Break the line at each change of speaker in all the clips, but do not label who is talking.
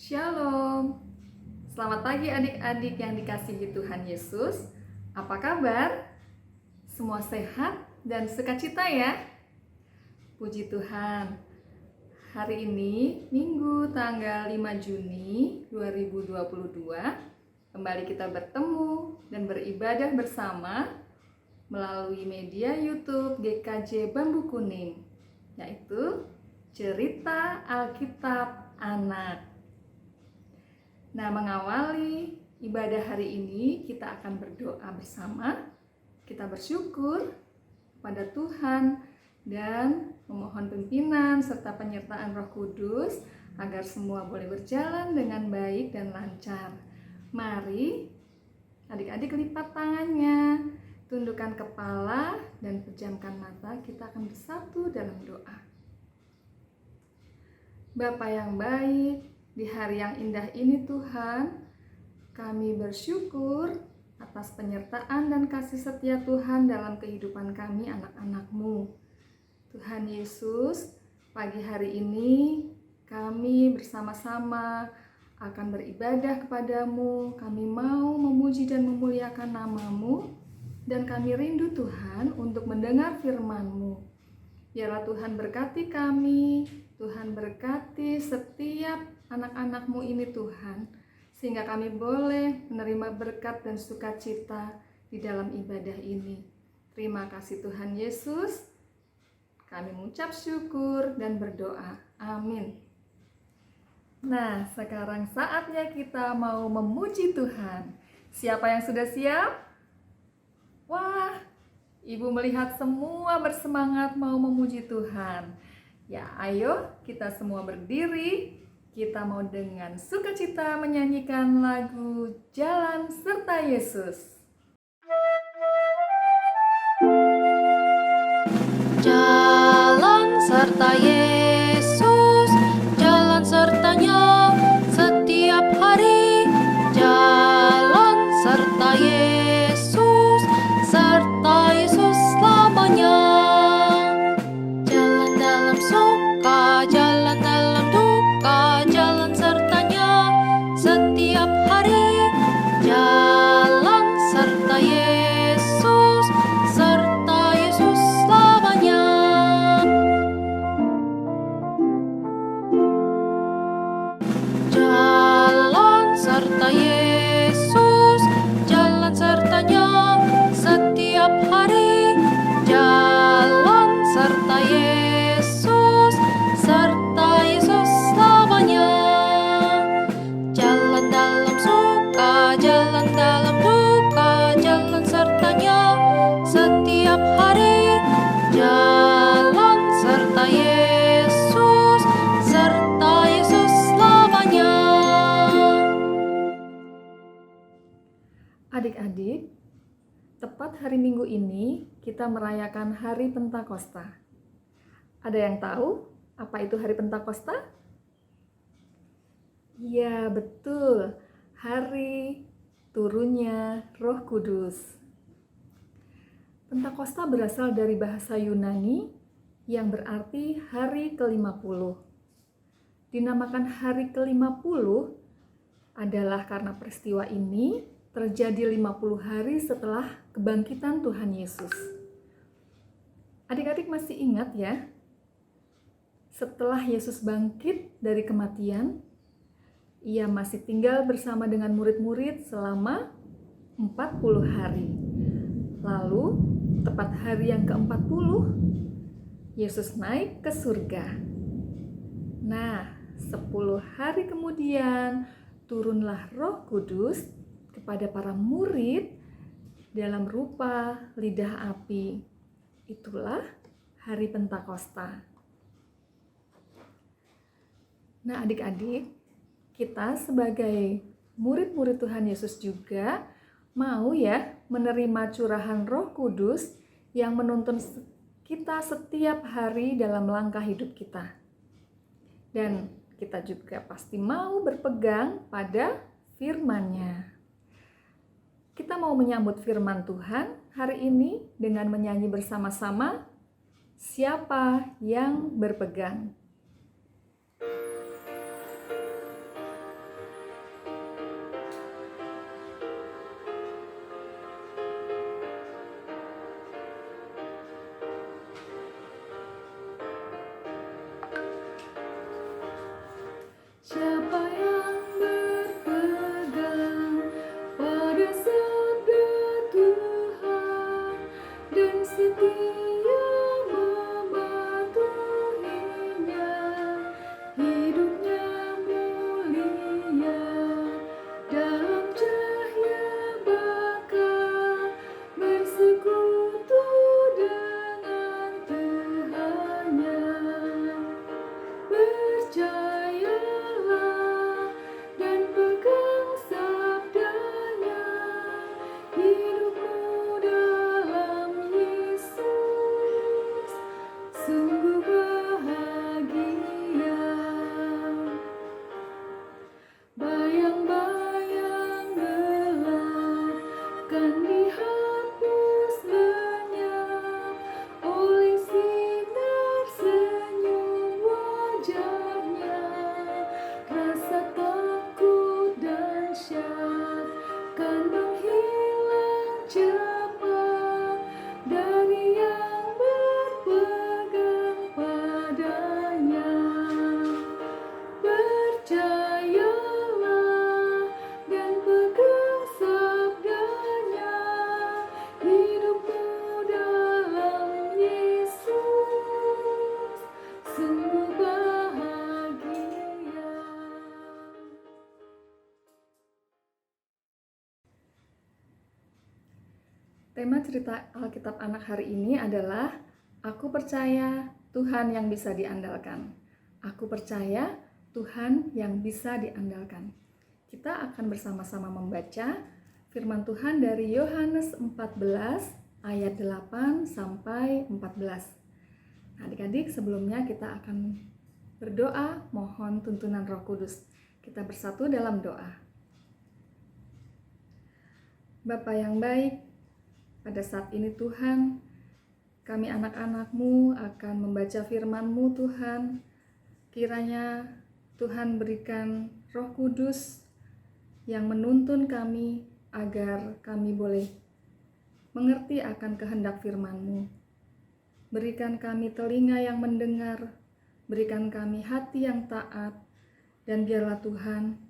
Shalom. Selamat pagi adik-adik yang dikasihi Tuhan Yesus. Apa kabar? Semua sehat dan sukacita ya? Puji Tuhan. Hari ini Minggu tanggal 5 Juni 2022 kembali kita bertemu dan beribadah bersama melalui media YouTube GKJ Bambu Kuning, yaitu Cerita Alkitab Anak. Nah, mengawali ibadah hari ini, kita akan berdoa bersama. Kita bersyukur pada Tuhan dan memohon pimpinan serta penyertaan Roh Kudus agar semua boleh berjalan dengan baik dan lancar. Mari adik-adik lipat tangannya, tundukkan kepala dan pejamkan mata. Kita akan bersatu dalam doa. Bapa yang baik, di hari yang indah ini Tuhan, kami bersyukur atas penyertaan dan kasih setia Tuhan dalam kehidupan kami anak-anak-Mu. Tuhan Yesus, pagi hari ini kami bersama-sama akan beribadah kepadamu. Kami mau memuji dan memuliakan nama-Mu, dan kami rindu Tuhan untuk mendengar firman-Mu. Biarlah Tuhan berkati kami, Tuhan berkati setiap anak-anak-Mu ini Tuhan, sehingga kami boleh menerima berkat dan sukacita di dalam ibadah ini. Terima kasih Tuhan Yesus. Kami mengucap syukur dan berdoa. Amin. Nah, sekarang saatnya kita mau memuji Tuhan. Siapa yang sudah siap? Wah, Ibu melihat semua bersemangat mau memuji Tuhan. Ya, ayo kita semua berdiri. Kita mau dengan sukacita menyanyikan lagu Jalan Serta Yesus.
Jalan serta Yesus, jalan sertanya setiap hari. Jalan serta Yesus, serta Yesus selamanya. Jalan dalam suka, jalan dalam duka, jalan sertanya setiap hari. Jalan serta Yesus, serta Yesus selamanya. Jalan serta Yesus, jalan sertanya setiap hari. Jalan serta Yesus, serta Yesus selamanya. Jalan dalam suka, jalan dalam duka, jalan sertanya setiap hari. Jalan serta Yesus, serta Yesus selamanya.
Adik-adik, tepat hari Minggu ini kita merayakan Hari Pentakosta. Ada yang tahu apa itu Hari Pentakosta? Ya, betul. Hari turunnya Roh Kudus. Pentakosta berasal dari bahasa Yunani yang berarti hari ke-50. Dinamakan hari ke-50 adalah karena peristiwa ini terjadi 50 hari setelah kebangkitan Tuhan Yesus. Adik-adik masih ingat ya? Setelah Yesus bangkit dari kematian, ia masih tinggal bersama dengan murid-murid selama 40 hari. Lalu, tepat hari yang ke-40, Yesus naik ke surga. Nah, 10 hari kemudian turunlah Roh Kudus kepada para murid dalam rupa lidah api. Itulah Hari Pentakosta. Nah, adik-adik, kita sebagai murid-murid Tuhan Yesus juga mau ya menerima curahan Roh Kudus yang menuntun kita setiap hari dalam langkah hidup kita. Dan kita juga pasti mau berpegang pada firman-Nya. Kita mau menyambut firman Tuhan hari ini dengan menyanyi bersama-sama, Siapa yang berpegang. Tema cerita Alkitab anak hari ini adalah Aku percaya Tuhan yang bisa diandalkan. Aku percaya Tuhan yang bisa diandalkan. Kita akan bersama-sama membaca firman Tuhan dari Yohanes 14 ayat 8 sampai 14. Adik-adik, sebelumnya kita akan berdoa mohon tuntunan Roh Kudus. Kita bersatu dalam doa. Bapa yang baik, pada saat ini Tuhan, kami anak-anak-Mu akan membaca firman-Mu Tuhan. Kiranya Tuhan berikan Roh Kudus yang menuntun kami agar kami boleh mengerti akan kehendak firman-Mu. Berikan kami telinga yang mendengar, berikan kami hati yang taat, dan biarlah Tuhan,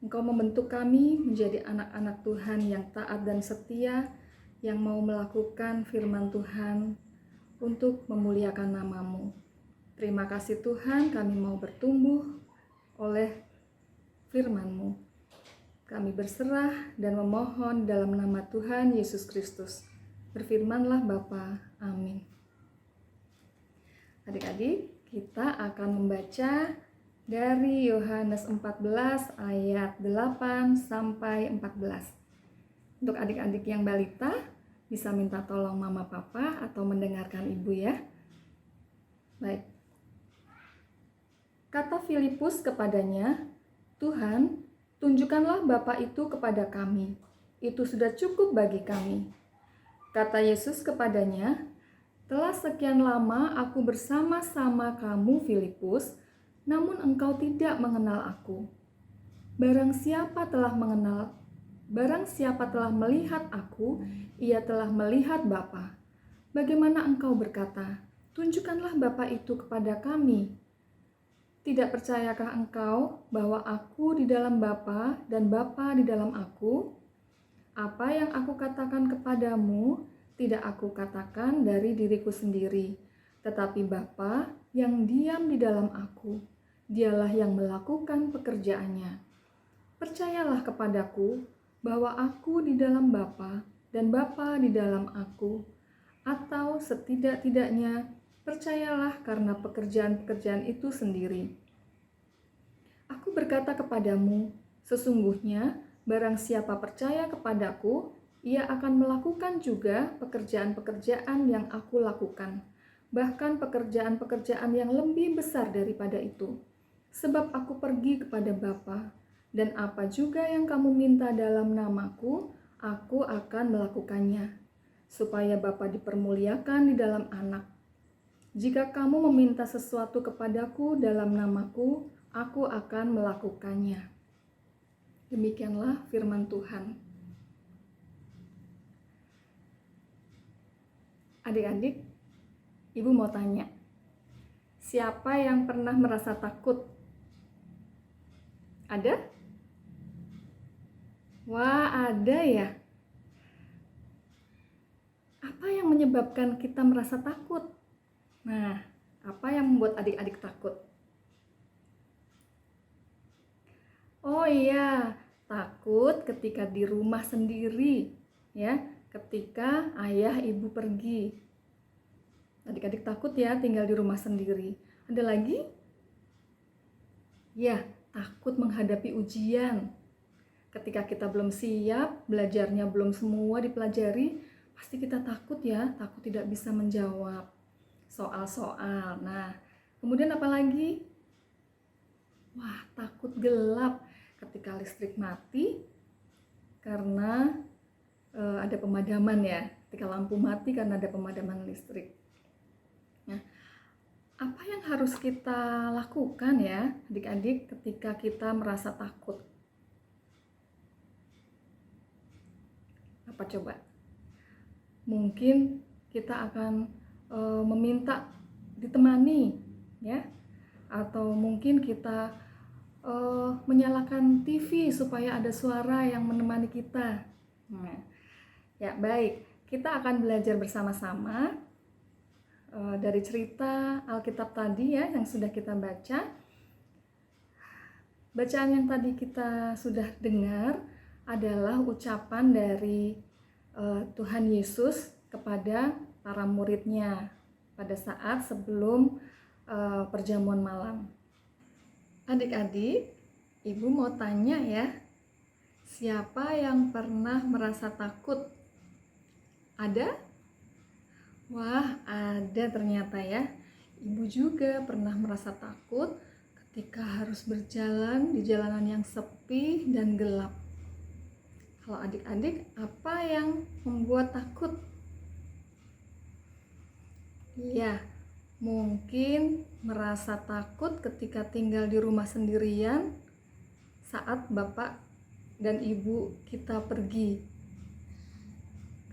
Engkau membentuk kami menjadi anak-anak Tuhan yang taat dan setia, yang mau melakukan firman Tuhan untuk memuliakan nama-Mu. Terima kasih Tuhan, kami mau bertumbuh oleh firman-Mu. Kami berserah dan memohon dalam nama Tuhan Yesus Kristus. Berfirmanlah Bapa, amin. Adik-adik, kita akan membaca dari Yohanes 14 ayat 8 sampai 14. Untuk adik-adik yang balita, bisa minta tolong mama papa atau mendengarkan ibu ya. Baik. Kata Filipus kepadanya, Tuhan, tunjukkanlah Bapa itu kepada kami. Itu sudah cukup bagi kami. Kata Yesus kepadanya, telah sekian lama aku bersama-sama kamu Filipus, namun engkau tidak mengenal aku. Barang siapa telah melihat aku, ia telah melihat Bapa. Bagaimana engkau berkata, tunjukkanlah Bapa itu kepada kami? Tidak percayakah engkau bahwa aku di dalam Bapa dan Bapa di dalam aku? Apa yang aku katakan kepadamu, tidak aku katakan dari diriku sendiri, tetapi Bapa yang diam di dalam aku, dialah yang melakukan pekerjaannya. Percayalah kepadaku, bahwa aku di dalam Bapa dan Bapa di dalam aku, atau setidak-tidaknya percayalah karena pekerjaan-pekerjaan itu sendiri. Aku berkata kepadamu, sesungguhnya barang siapa percaya kepadaku, ia akan melakukan juga pekerjaan-pekerjaan yang aku lakukan, bahkan pekerjaan-pekerjaan yang lebih besar daripada itu, sebab aku pergi kepada Bapa. Dan apa juga yang kamu minta dalam namaku, aku akan melakukannya, supaya Bapa dipermuliakan di dalam Anak. Jika kamu meminta sesuatu kepadaku dalam namaku, aku akan melakukannya. Demikianlah firman Tuhan. Adik-adik, Ibu mau tanya, siapa yang pernah merasa takut? Ada? Wah, ada ya. Apa yang menyebabkan kita merasa takut? Nah, apa yang membuat adik-adik takut? Oh iya, takut ketika di rumah sendiri, ya, ketika ayah ibu pergi. Adik-adik takut ya tinggal di rumah sendiri. Ada lagi? Ya, takut menghadapi ujian. Ketika kita belum siap, belajarnya belum semua dipelajari, pasti kita takut ya, takut tidak bisa menjawab soal-soal. Nah, kemudian apa lagi? Wah, takut gelap ketika listrik mati karena ada pemadaman ya, ketika lampu mati karena ada pemadaman listrik. Nah, apa yang harus kita lakukan ya, adik-adik, ketika kita merasa takut? Apa coba? Mungkin kita akan meminta ditemani, ya, atau mungkin kita menyalakan TV supaya ada suara yang menemani kita. Nah, ya baik, kita akan belajar bersama-sama dari cerita Alkitab tadi ya yang sudah kita baca. Bacaan yang tadi kita sudah dengar adalah ucapan dari Tuhan Yesus kepada para muridnya pada saat sebelum perjamuan malam. Adik-adik, Ibu mau tanya ya, siapa yang pernah merasa takut? Ada? Wah, ada ternyata ya. Ibu juga pernah merasa takut ketika harus berjalan di jalanan yang sepi dan gelap. Kalau adik-adik, apa yang membuat takut? Iya, mungkin merasa takut ketika tinggal di rumah sendirian saat bapak dan ibu kita pergi.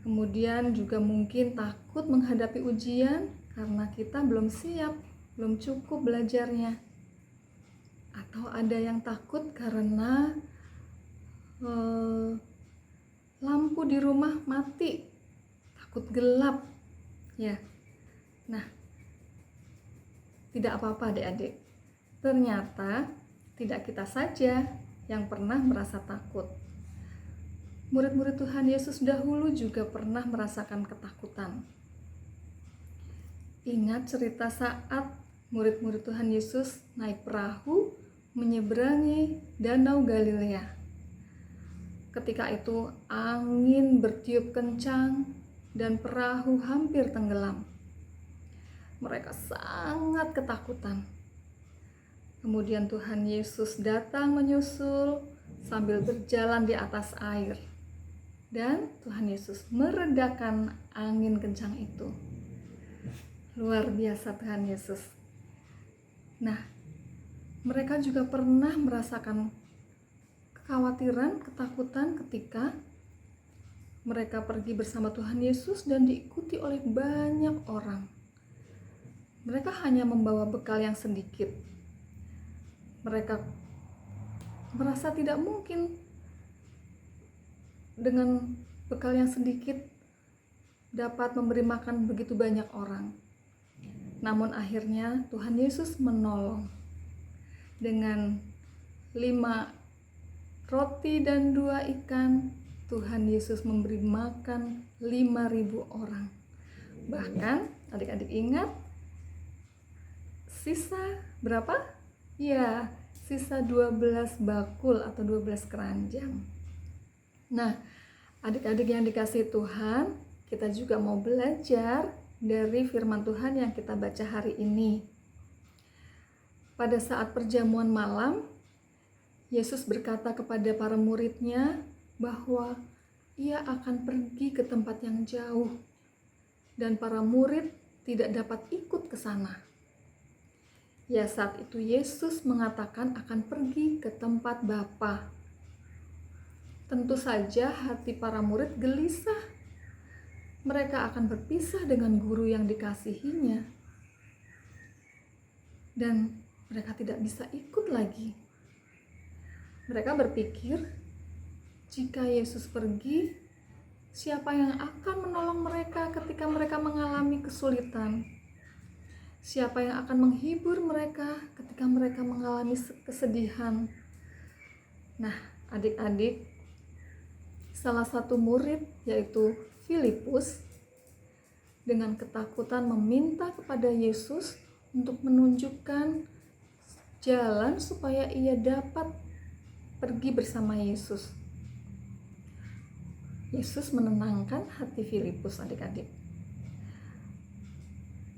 Kemudian juga mungkin takut menghadapi ujian karena kita belum siap, belum cukup belajarnya. Atau ada yang takut karena lampu di rumah mati, takut gelap. Ya. Nah, tidak apa-apa adik-adik. Ternyata tidak kita saja yang pernah merasa takut. Murid-murid Tuhan Yesus dahulu juga pernah merasakan ketakutan. Ingat cerita saat murid-murid Tuhan Yesus naik perahu menyeberangi Danau Galilea. Ketika itu angin bertiup kencang dan perahu hampir tenggelam. Mereka sangat ketakutan. Kemudian Tuhan Yesus datang menyusul sambil berjalan di atas air. Dan Tuhan Yesus meredakan angin kencang itu. Luar biasa Tuhan Yesus. Nah, mereka juga pernah merasakan kekhawatiran, ketakutan ketika mereka pergi bersama Tuhan Yesus dan diikuti oleh banyak orang. Mereka hanya membawa bekal yang sedikit. Mereka merasa tidak mungkin dengan bekal yang sedikit dapat memberi makan begitu banyak orang. Namun akhirnya Tuhan Yesus menolong. Dengan 5 roti dan 2 ikan, Tuhan Yesus memberi makan 5.000 orang. Bahkan adik-adik ingat, sisa berapa? Ya, sisa 12 bakul atau 12 keranjang. Nah, adik-adik yang dikasihi Tuhan, kita juga mau belajar dari firman Tuhan yang kita baca hari ini. Pada saat perjamuan malam, Yesus berkata kepada para muridnya bahwa ia akan pergi ke tempat yang jauh dan para murid tidak dapat ikut ke sana. Ya, saat itu Yesus mengatakan akan pergi ke tempat Bapa. Tentu saja hati para murid gelisah. Mereka akan berpisah dengan guru yang dikasihinya. Dan mereka tidak bisa ikut lagi. Mereka berpikir, jika Yesus pergi, siapa yang akan menolong mereka ketika mereka mengalami kesulitan? Siapa yang akan menghibur mereka ketika mereka mengalami kesedihan? Nah, adik-adik, salah satu murid yaitu Filipus dengan ketakutan meminta kepada Yesus untuk menunjukkan jalan supaya ia dapat pergi bersama Yesus. Yesus menenangkan hati Filipus, adik-adik.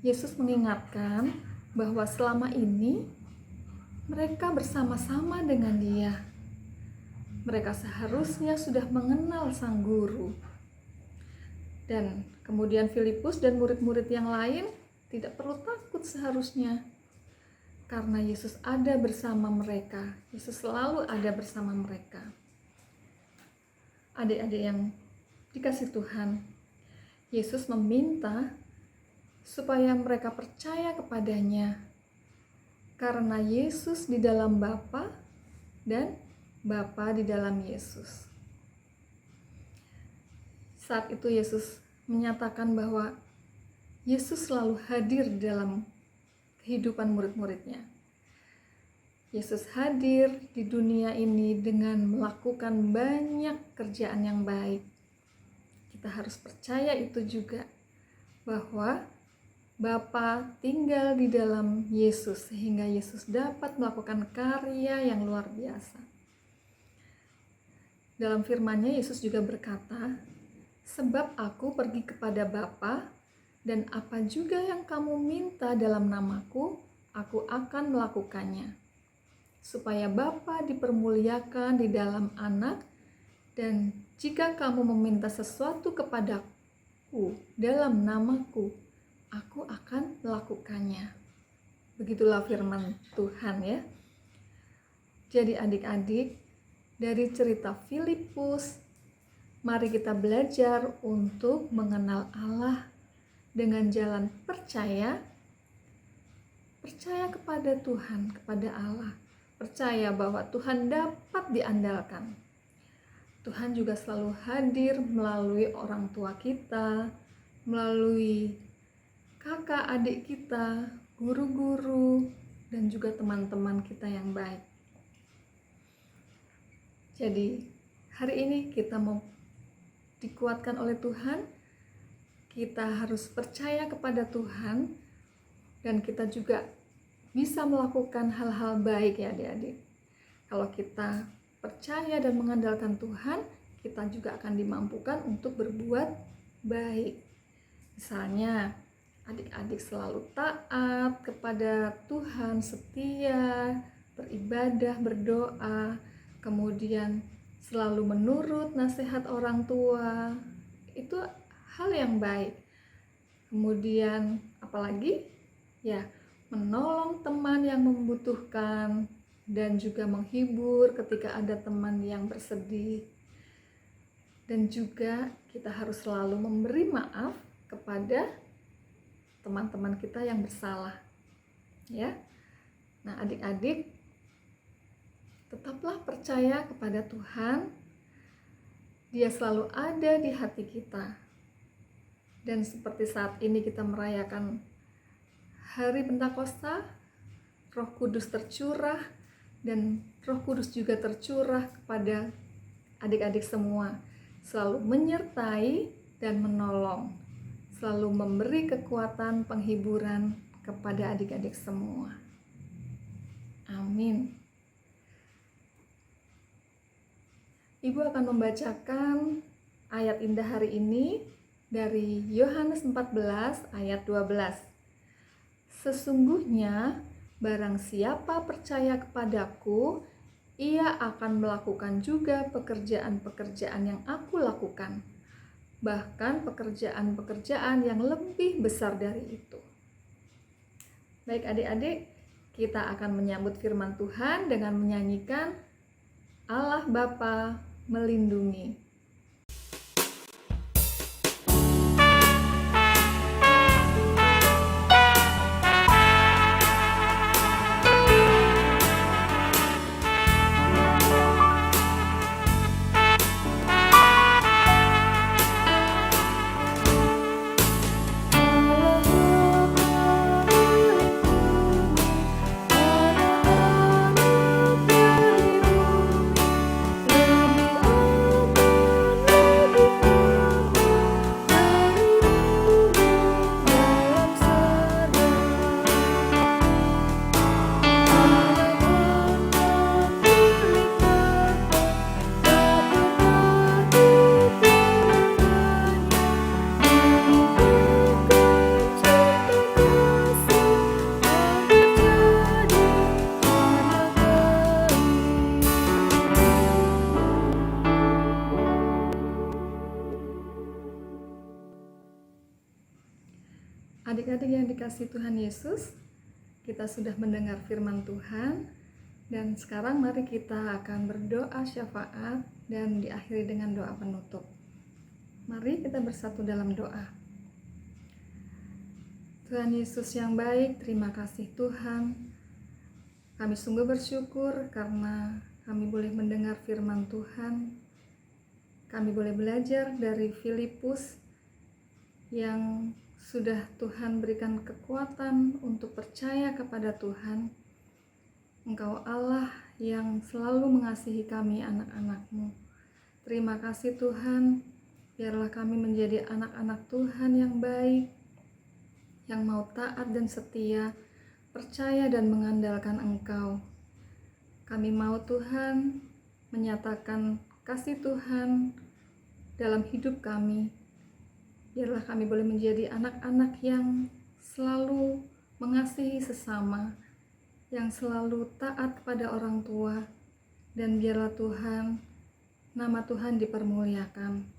Yesus mengingatkan bahwa selama ini mereka bersama-sama dengan Dia. Mereka seharusnya sudah mengenal Sang Guru. Dan kemudian Filipus dan murid-murid yang lain tidak perlu takut seharusnya. Karena Yesus ada bersama mereka. Yesus selalu ada bersama mereka. Adik-adik yang dikasihi Tuhan, Yesus meminta supaya mereka percaya kepadanya. Karena Yesus di dalam Bapa dan Bapa di dalam Yesus. Saat itu Yesus menyatakan bahwa Yesus selalu hadir dalam kehidupan murid-muridnya. Yesus hadir di dunia ini dengan melakukan banyak kerjaan yang baik. Kita kita harus percaya itu juga, bahwa Bapa tinggal di dalam Yesus sehingga Yesus dapat melakukan karya yang luar biasa. Dalam firman-Nya Yesus juga berkata, "Sebab aku pergi kepada Bapa, dan apa juga yang kamu minta dalam namaku, aku akan melakukannya, supaya Bapa dipermuliakan di dalam Anak, dan jika kamu meminta sesuatu kepadaku dalam namaku, aku akan melakukannya." Begitulah firman Tuhan ya. Jadi adik-adik, dari cerita Filipus, mari kita belajar untuk mengenal Allah dengan jalan percaya kepada Tuhan, kepada Allah. Percaya bahwa Tuhan dapat diandalkan. Tuhan juga selalu hadir melalui orang tua kita, melalui kakak adik kita, guru-guru, dan juga teman-teman kita yang baik. Jadi hari ini kita mau dikuatkan oleh Tuhan, kita harus percaya kepada Tuhan, dan kita juga bisa melakukan hal-hal baik ya adik-adik. Kalau kita percaya dan mengandalkan Tuhan, kita juga akan dimampukan untuk berbuat baik. Misalnya, adik-adik selalu taat kepada Tuhan, setia, beribadah, berdoa, kemudian selalu menurut nasihat orang tua, itu hal yang baik. Kemudian apalagi? Ya, menolong teman yang membutuhkan dan juga menghibur ketika ada teman yang bersedih. Dan juga kita harus selalu memberi maaf kepada teman-teman kita yang bersalah. Ya. Nah, adik-adik, tetaplah percaya kepada Tuhan. Dia selalu ada di hati kita. Dan seperti saat ini kita merayakan Hari Pentakosta, Roh Kudus tercurah, dan Roh Kudus juga tercurah kepada adik-adik semua. Selalu menyertai dan menolong. Selalu memberi kekuatan, penghiburan kepada adik-adik semua. Amin. Ibu akan membacakan ayat indah hari ini dari Yohanes 14 ayat 12. "Sesungguhnya barang siapa percaya kepadaku, ia akan melakukan juga pekerjaan-pekerjaan yang aku lakukan, bahkan pekerjaan-pekerjaan yang lebih besar dari itu." Baik adik-adik, kita akan menyambut firman Tuhan dengan menyanyikan Allah Bapa melindungi. Adik-adik yang dikasihi Tuhan Yesus, kita sudah mendengar firman Tuhan, dan sekarang mari kita akan berdoa syafaat dan diakhiri dengan doa penutup. Mari kita bersatu dalam doa. Tuhan Yesus yang baik, terima kasih Tuhan. Kami sungguh bersyukur karena kami boleh mendengar firman Tuhan. Kami boleh belajar dari Filipus yang sudah Tuhan berikan kekuatan untuk percaya kepada Tuhan. Engkau Allah yang selalu mengasihi kami anak-anak-Mu. Terima kasih Tuhan, Biarlah kami menjadi anak-anak Tuhan yang baik, yang mau taat dan setia, percaya dan mengandalkan Engkau. Kami mau Tuhan menyatakan kasih Tuhan dalam hidup kami. Biarlah kami boleh menjadi anak-anak yang selalu mengasihi sesama, yang selalu taat kepada orang tua, dan biarlah Tuhan, nama Tuhan dipermuliakan.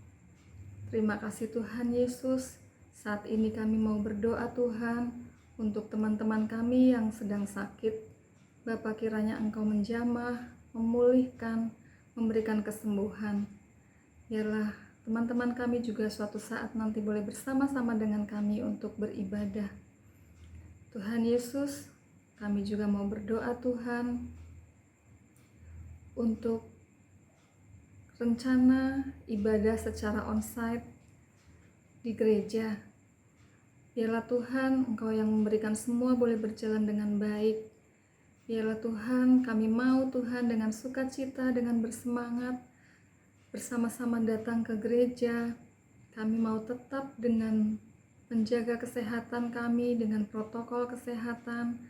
Terima kasih Tuhan Yesus. Saat ini kami mau berdoa Tuhan untuk teman-teman kami yang sedang sakit. Bapa, kiranya Engkau menjamah, memulihkan, memberikan kesembuhan. Biarlah teman-teman kami juga suatu saat nanti boleh bersama-sama dengan kami untuk beribadah. Tuhan Yesus, kami juga mau berdoa Tuhan untuk rencana ibadah secara onsite di gereja. Biarlah Tuhan, Engkau yang memberikan semua boleh berjalan dengan baik. Biarlah Tuhan, kami mau Tuhan dengan sukacita, dengan bersemangat, bersama-sama datang ke gereja. Kami mau tetap dengan menjaga kesehatan kami, dengan protokol kesehatan.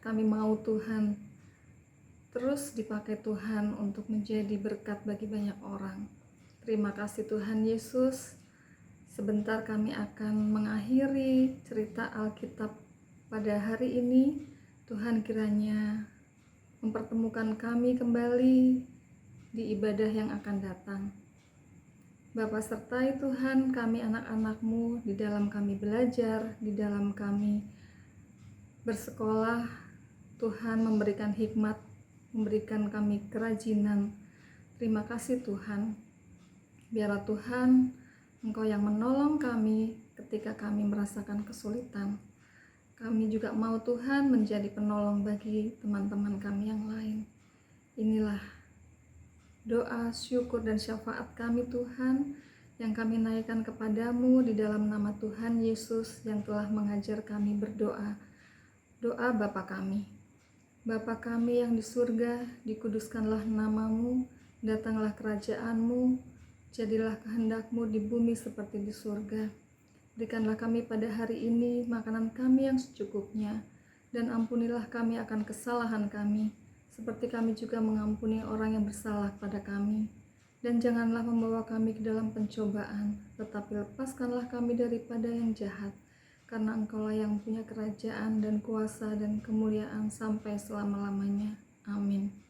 Kami mau Tuhan terus dipakai Tuhan untuk menjadi berkat bagi banyak orang. Terima kasih Tuhan Yesus. Sebentar kami akan mengakhiri cerita Alkitab pada hari ini. Tuhan kiranya mempertemukan kami kembali di ibadah yang akan datang. Bapa, sertai Tuhan kami anak-anak-Mu di dalam kami belajar, di dalam kami bersekolah. Tuhan memberikan hikmat, memberikan kami kerajinan. Terima kasih Tuhan. Biarlah Tuhan, Engkau yang menolong kami ketika kami merasakan kesulitan. Kami juga mau Tuhan menjadi penolong bagi teman-teman kami yang lain. Inilah doa, syukur, dan syafaat kami Tuhan, yang kami naikkan kepadamu di dalam nama Tuhan Yesus yang telah mengajar kami berdoa. Doa Bapa kami. Bapa kami yang di surga, dikuduskanlah namamu, datanglah kerajaanmu, jadilah kehendak-Mu di bumi seperti di surga. Berikanlah kami pada hari ini makanan kami yang secukupnya, dan ampunilah kami akan kesalahan kami, seperti kami juga mengampuni orang yang bersalah pada kami. Dan janganlah membawa kami ke dalam pencobaan, tetapi lepaskanlah kami daripada yang jahat. Karena Engkaulah yang punya kerajaan dan kuasa dan kemuliaan sampai selama-lamanya. Amin.